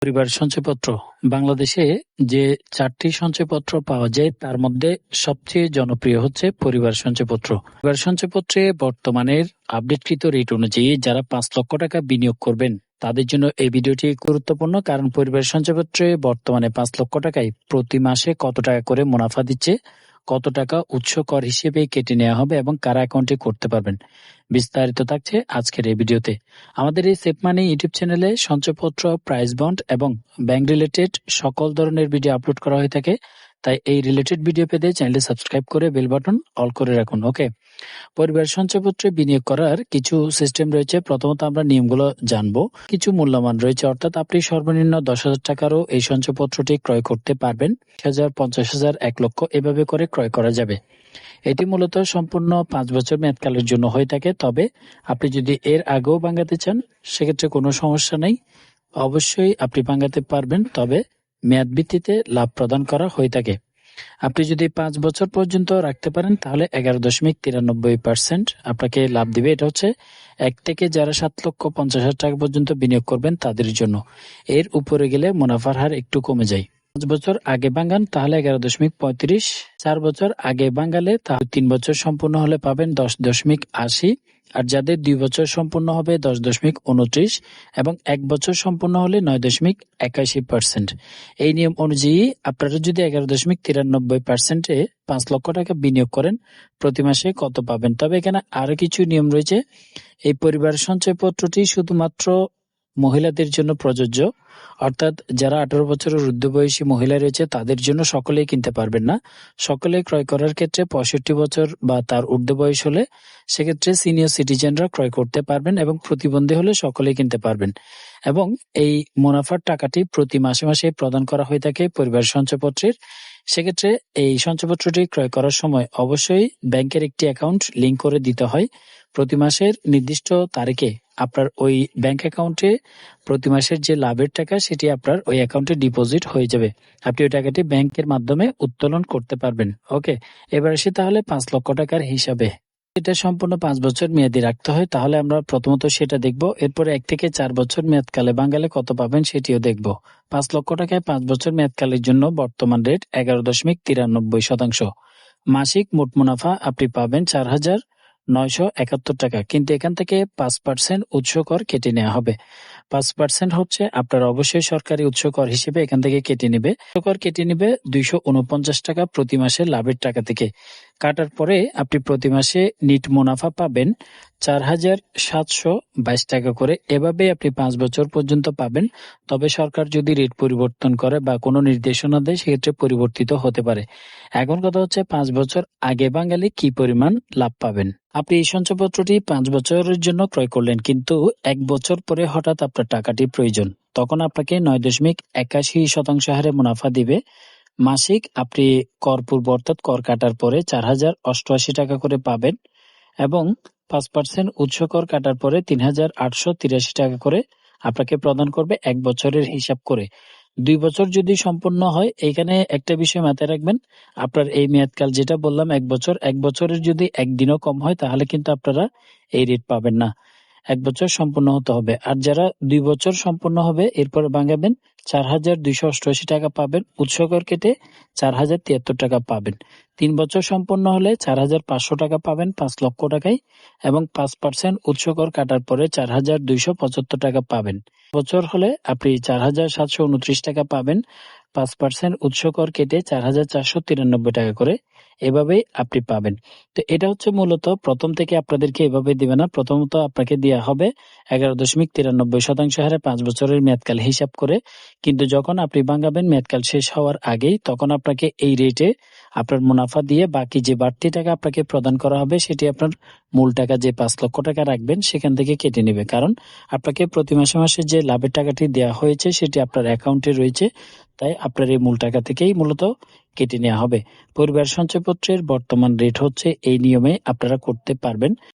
পরিবার সঞ্চয়পত্র বাংলাদেশে যে 4টি সঞ্চয়পত্র পাওয়া যায় তার মধ্যে সবচেয়ে জনপ্রিয় হচ্ছে পরিবার সঞ্চয়পত্র। পরিবার সঞ্চয়পত্রে বর্তমানের আপডেটকৃত রেট অনুযায়ী যারা 5 লক্ষ টাকা বিনিয়োগ করবেন তাদের জন্য এই ভিডিওটি গুরুত্বপূর্ণ, কারণ পরিবার সঞ্চয়পত্রে বর্তমানে 5 লক্ষ টাকায় প্রতি মাসে কত টাকা করে মুনাফা দিচ্ছে, কত টাকা উৎস কর হিসেবে কেটে নেওয়া হবে এবং কারা অ্যাকাউন্টে করতে পারবেন, বিস্তারিত থাকছে আজকের এই ভিডিওতে। আমাদের এই সেভ মানি ইউটিউব চ্যানেলে সঞ্চয়পত্র, প্রাইস বন্ড এবং ব্যাংক রিলেটেড সকল ধরনের ভিডিও আপলোড করা হয়ে থাকে, তাই এই রিলেটেড ভিডিও পেতে চ্যানেলটি সাবস্ক্রাইব করে বেল বাটন অল করে রাখুন। ওকে, পরিবার সঞ্চয়পত্রে বিনিয়োগ করার কিছু সিস্টেম রয়েছে। প্রথমত আমরা নিয়মগুলো জানবো। কিছু মূল্যমান রয়েছে, অর্থাৎ আপনি সর্বনিম্ন 10,000 টাকারও এই সঞ্চয়পত্রটি ক্রয় করতে পারবেন। 10,000, 50,000, 1 লক্ষ এভাবে করে ক্রয় করা যাবে। এটি মূলত সম্পূর্ণ 5 বছর মেয়াদকালের জন্য হয়ে থাকে, তবে আপনি যদি এর আগেও ভাঙাতে চান সেক্ষেত্রে কোনো সমস্যা নেই, অবশ্যই আপনি ভাঙাতে পারবেন, তবে মেয়াদ ভিত্তিতে লাভ প্রদান করা হয়ে থাকে। আপনি যদি 5 বছর পর্যন্ত রাখতে পারেন তাহলে 11.93% আপনাকে লাভ দিবে। এটা হচ্ছে 1 থেকে যারা 7,50,000 টাকা পর্যন্ত বিনিয়োগ করবেন তাদের জন্য। এর উপরে গেলে মুনাফার হার একটু কমে যায়। 5 বছর আগে ভাঙান তাহলে 11.35, 4 বছর আগে ভাঙালে তাহলে 3 বছর সম্পূর্ণ হলে পাবেন 10.80, আর যাদের 2 বছর সম্পূর্ণ হবে 10.29 এবং 1 বছর সম্পূর্ণ হলে 9.81%। এই নিয়ম অনুযায়ী আপনারা যদি 11.93%-এ 5 লক্ষ টাকা বিনিয়োগ করেন প্রতি মাসে কত পাবেন। তবে এখানে আরো কিছু নিয়ম রয়েছে। এই পরিবার সঞ্চয়পত্রটি শুধুমাত্র মহিলাদের জন্য প্রযোজ্য, অর্থাৎ যারা 18 বছরের ঊর্ধ্ব বয়সী মহিলা রয়েছে তাদের জন্য সকলেই কিনতে পারবেন না। সকলে ক্রয় করার ক্ষেত্রে 65 বছর বা তার ঊর্ধ্ব বয়স হলে সেক্ষেত্রে সিনিয়র সিটিজেনরা ক্রয় করতে পারবেন এবং প্রতিবন্ধী হলে সকলেই কিনতে পারবেন। এবং এই মুনাফার টাকাটি প্রতি মাসে মাসে প্রদান করা হয়ে থাকে পরিবার সঞ্চয়পত্রের। সেক্ষেত্রে এই সঞ্চয়পত্রটি ক্রয় করার সময় অবশ্যই ব্যাংকের একটি অ্যাকাউন্ট লিংক করে দিতে হয়। প্রতি মাসের নির্দিষ্ট তারিখে আপনার ওই ব্যাংক অ্যাকাউন্টে প্রতি মাসের যে লাভের টাকা সেটি আপনার ওই অ্যাকাউন্টে ডিপোজিট হয়ে যাবে। আপনি ওই টাকাটি ব্যাংকের মাধ্যমে উত্তোলন করতে পারবেন। ওকে, এবার আসি তাহলে 5 লক্ষ টাকার হিসাবে। এটা সম্পূর্ণ 5 বছর মেয়াদি রাখতে হয়, তাহলে আমরা প্রথমত সেটা দেখব। এরপরে 1 থেকে 4 বছর মেয়াদকালে ভাঙালে কত পাবেন সেটিও দেখব। 5 লক্ষ টাকায় 5 বছর মেয়াদকালের জন্য বর্তমান রেট 11.93%। মাসিক মোট মুনাফা আপনি পাবেন 4,971 টাকা, কিন্তু এখান থেকে 5% উৎস কর কেটে নেওয়া হবে। 5% হচ্ছে আপনার অবশ্যই সরকারি উৎস কর হিসেবে এখান থেকে কেটে নেবে। কর কেটে নেবে 249 টাকা প্রতি মাসে লাভের টাকা থেকে। কাটার পরে আপনি প্রতি মাসে নিট মুনাফা পাবেন 4,722 টাকা করে। এভাবে আপনি 5 বছর পর্যন্ত পাবেন, তবে সরকার যদি রেট পরিবর্তন করে বা কোনো নির্দেশনা দেয় সেক্ষেত্রে পরিবর্তিত হতে পারে। এখন কথা হচ্ছে 5 বছর আগে ভাঙালে কি পরিমাণ লাভ পাবেন। আপনি এই সঞ্চয়পত্রটি 5 বছরের জন্য ক্রয় করলেন, কিন্তু 1 বছর পরে হঠাৎ আপনার টাকাটি প্রয়োজন, তখন আপনাকে 9.81% হারে মুনাফা দিবে। মাসিক আপনি কর পূর্ব অর্থাৎ কর কাটার পরে 4,088 টাকা করে পাবেন এবং 5% উৎস কর কাটার পরে 3,883 টাকা করে আপনাকে প্রদান করবে 1 বছরের হিসাব করে। 2 বছর যদি সম্পূর্ণ হয়, এখানে একটা বিষয় মাথায় রাখবেন, আপনার এই মেয়াদকাল যেটা বললাম 1 বছর, 1 বছরের যদি একদিনও কম হয় তাহলে কিন্তু আপনারা এই রেট পাবেন না। 1 বছর সম্পূর্ণ হতে হবে। আর যারা 2 বছর সম্পূর্ণ হবে এরপরে ভাঙাবেন 4,288 টাকা পাবেন, উৎস কর কেটে 4,073 টাকা পাবেন। 3 বছর সম্পূর্ণ হলে 4,500 টাকা পাবেন 5 লক্ষ টাকায় এবং 5% উৎস কর কাটার পরে 4,275 টাকা পাবেন। বছর হলে আপনি 4,729 টাকা পাবেন, 5% উৎস কর কেটে 4,493 টাকা করে। এভাবেই আপনি পাবেন। তো এটা হচ্ছে মূলত প্রথম থেকে আপনাদেরকে এভাবে দিবে না। প্রথমত আপনাকে দেওয়া হবে 11.93% হারে 5 বছরের মেয়াদকাল হিসাব করে, কিন্তু যখন আপনি ভাঙাবেন মেয়াদকাল শেষ হওয়ার আগেই, তখন আপনাকে এই রেটে আপনার মুনাফা দিয়ে বাকি যে বাড়তি টাকা আপনাকে প্রদান করা হবে সেটি আপনার মূল টাকা যে 5 লক্ষ টাকা রাখবেন সেখান থেকে কেটে নেবে। কারণ আপনাকে প্রতি মাসে মাসে যে লাভের টাকাটি দেওয়া হয়েছে সেটি আপনার অ্যাকাউন্টে রয়েছে, তাই আপনার এই মূল টাকা থেকেই মূলত কেটে নেওয়া হবে। পরিবার সঞ্চয়পত্রের বর্তমান রেট হচ্ছে এই নিয়মে আপনারা করতে পারবেন।